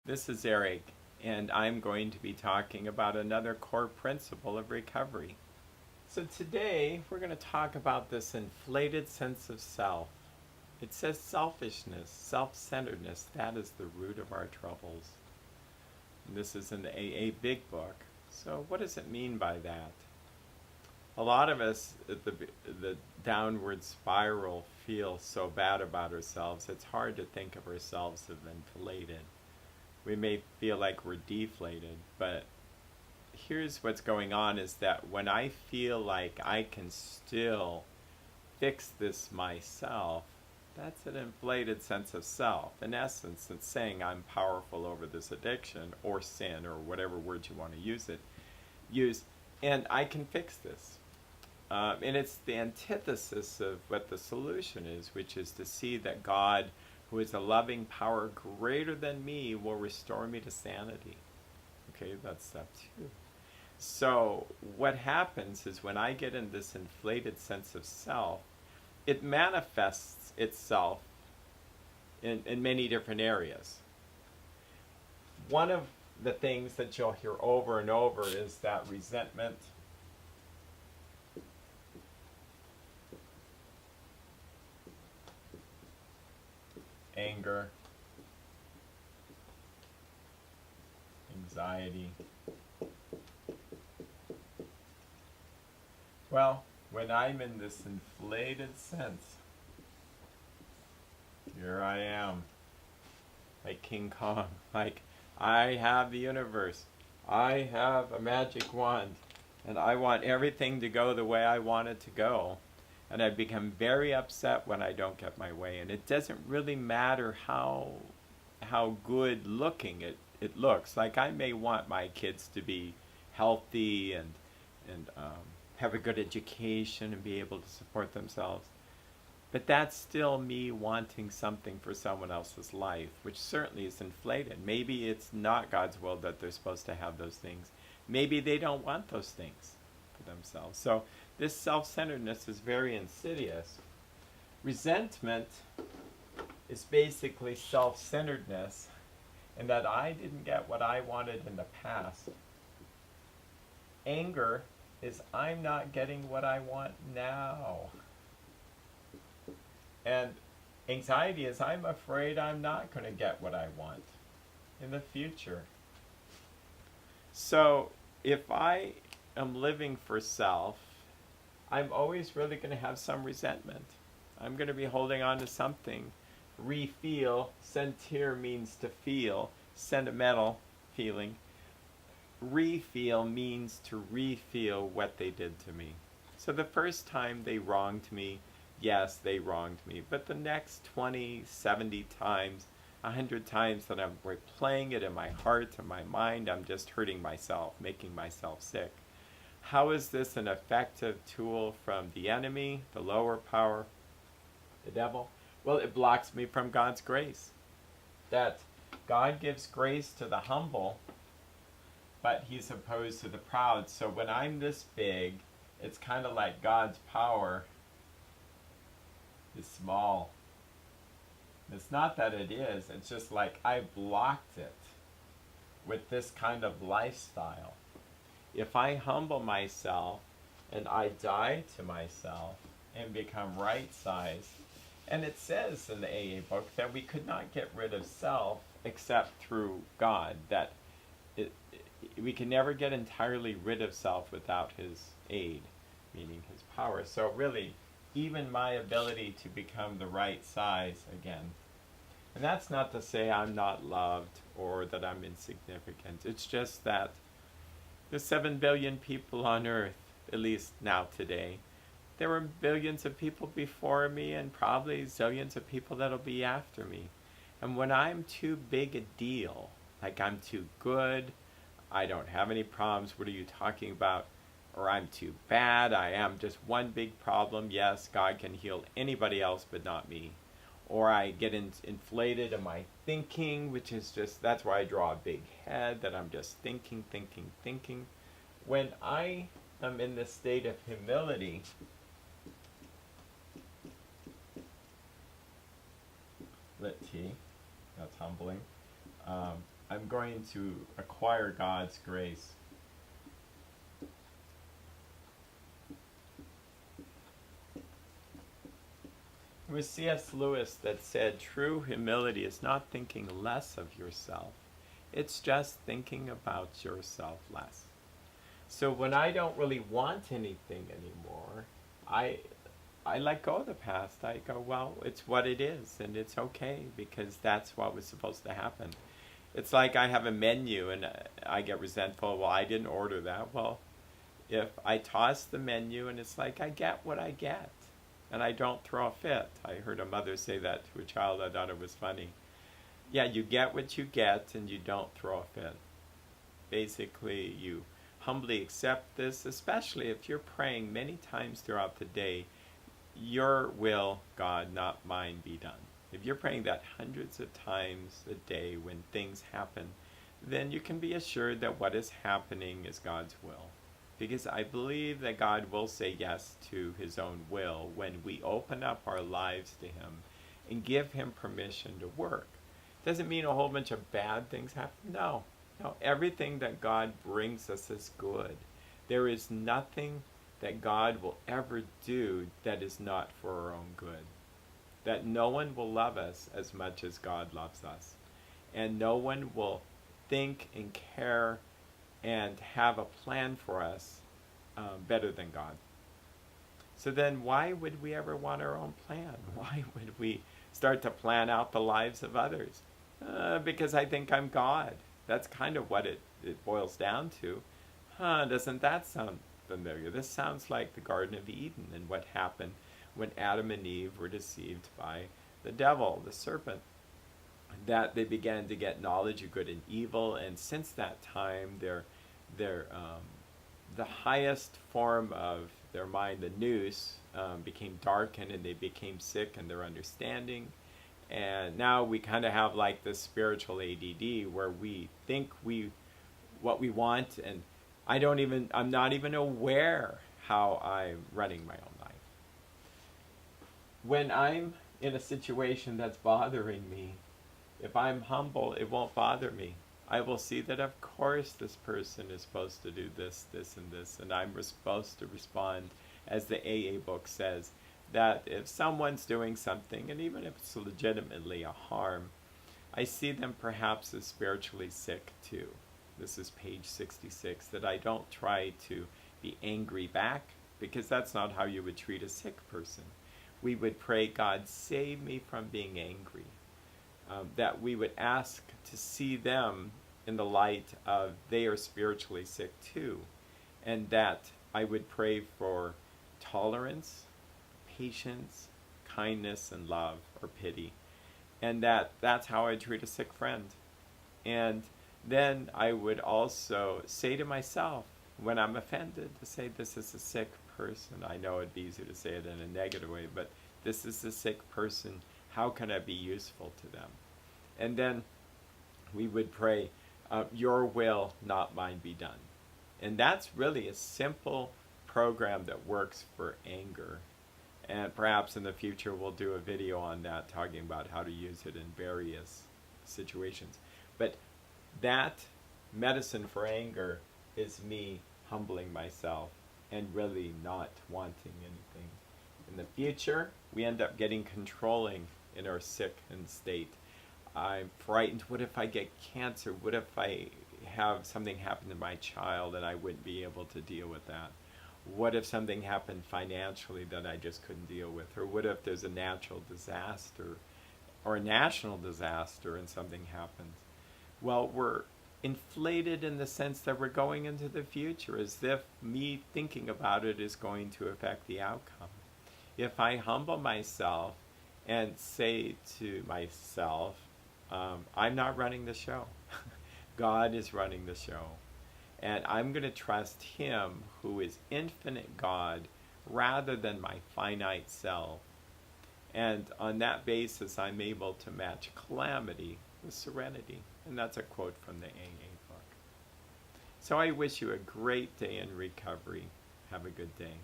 This is Eric, and I'm going to be talking about another core principle of recovery. So today, we're going to talk about this inflated sense of self. It says selfishness, self-centeredness, that is the root of our troubles. And this is in the AA Big Book. So what does it mean by that? A lot of us, the downward spiral, feel so bad about ourselves, it's hard to think of ourselves as inflated. We may feel like we're deflated, but here's what's going on is that when I feel like I can still fix this myself, that's an inflated sense of self. In essence, it's saying I'm powerful over this addiction or sin or whatever word you want to use, and I can fix this. And it's the antithesis of what the solution is, which is to see that God, who is a loving power greater than me, will restore me to sanity. Okay, that's step 2. So what happens is when I get in this inflated sense of self, it manifests itself in many different areas. One of the things that you'll hear over and over is that resentment, anger, anxiety. Well, when I'm in this inflated sense, here I am, like King Kong, like I have the universe, I have a magic wand, and I want everything to go the way I want it to go. And I become very upset when I don't get my way. And it doesn't really matter how good looking it looks. Like I may want my kids to be healthy and have a good education and be able to support themselves. But that's still me wanting something for someone else's life, which certainly is inflated. Maybe it's not God's will that they're supposed to have those things. Maybe they don't want those things for themselves. So this self-centeredness is very insidious. Resentment is basically self-centeredness in that I didn't get what I wanted in the past. Anger is I'm not getting what I want now. And anxiety is I'm afraid I'm not going to get what I want in the future. So if I am living for self, I'm always really going to have some resentment. I'm going to be holding on to something. Re-feel, sentir means to feel, sentimental feeling. Re-feel means to re-feel what they did to me. So the first time they wronged me, yes, they wronged me. But the next 20, 70 times, 100 times that I'm replaying it in my heart and my mind, I'm just hurting myself, making myself sick. How is this an effective tool from the enemy, the lower power, the devil? Well, it blocks me from God's grace. That God gives grace to the humble, but he's opposed to the proud. So when I'm this big, it's kind of like God's power is small. It's not that it is, it's just like I blocked it with this kind of lifestyle. If I humble myself and I die to myself and become right-sized, and it says in the AA book that we could not get rid of self except through God, that we can never get entirely rid of self without his aid, meaning his power. So really, even my ability to become the right size again, and that's not to say I'm not loved or that I'm insignificant. It's just that there's 7 billion people on Earth, at least now today. There were billions of people before me and probably zillions of people that'll be after me. And when I'm too big a deal, like I'm too good, I don't have any problems, what are you talking about? Or I'm too bad, I am just one big problem. Yes, God can heal anybody else but not me. Or I get inflated in my thinking, which is just, that's why I draw a big head, that I'm just thinking. When I am in this state of humility, lit T, that's humbling. I'm going to acquire God's grace. It was C.S. Lewis that said, true humility is not thinking less of yourself. It's just thinking about yourself less. So when I don't really want anything anymore, I let go of the past. I go, well, it's what it is, and it's okay, because that's what was supposed to happen. It's like I have a menu, and I get resentful. Well, I didn't order that. Well, if I toss the menu, and it's like I get what I get, and I don't throw a fit. I heard a mother say that to a child. I thought it was funny. Yeah, you get what you get, and you don't throw a fit. Basically, you humbly accept this, especially if you're praying many times throughout the day, your will, God, not mine, be done. If you're praying that hundreds of times a day when things happen, then you can be assured that what is happening is God's will. Because I believe that God will say yes to his own will when we open up our lives to him and give him permission to work. Doesn't mean a whole bunch of bad things happen. No, everything that God brings us is good. There is nothing that God will ever do that is not for our own good. That no one will love us as much as God loves us. And no one will think and care and have a plan for us better than God. So then why would we ever want our own plan? Why would we start to plan out the lives of others? Because I think I'm God. That's kind of what it boils down to. Doesn't that sound familiar? This sounds like the Garden of Eden and what happened when Adam and Eve were deceived by the devil, the serpent. That they began to get knowledge of good and evil, and since that time the highest form of their mind, the nous, became darkened, and they became sick in their understanding. And now we kind of have like this spiritual ADD where we think what we want, and I'm not even aware how I'm running my own life. When I'm in a situation that's bothering me, if I'm humble, it won't bother me. I will see that of course this person is supposed to do this, this, and this, and I'm supposed to respond, as the AA book says, that if someone's doing something, and even if it's legitimately a harm, I see them perhaps as spiritually sick too. This is page 66, that I don't try to be angry back, because that's not how you would treat a sick person. We would pray, God, save me from being angry. That we would ask to see them in the light of they are spiritually sick too. And that I would pray for tolerance, patience, kindness, and love, or pity. And that's how I treat a sick friend. And then I would also say to myself, when I'm offended, to say, this is a sick person. I know it'd be easier to say it in a negative way, but this is a sick person. How can I be useful to them? And then we would pray, your will, not mine, be done. And that's really a simple program that works for anger. And perhaps in the future we'll do a video on that, talking about how to use it in various situations. But that medicine for anger is me humbling myself and really not wanting anything. In the future, we end up getting controlling in our sickened state. I'm frightened. What if I get cancer? What if I have something happen to my child and I wouldn't be able to deal with that? What if something happened financially that I just couldn't deal with? Or what if there's a natural disaster or a national disaster and something happens? Well, we're inflated in the sense that we're going into the future as if me thinking about it is going to affect the outcome. If I humble myself and say to myself, I'm not running the show. God is running the show. And I'm going to trust him, who is infinite God, rather than my finite self. And on that basis, I'm able to match calamity with serenity. And that's a quote from the AA book. So I wish you a great day in recovery. Have a good day.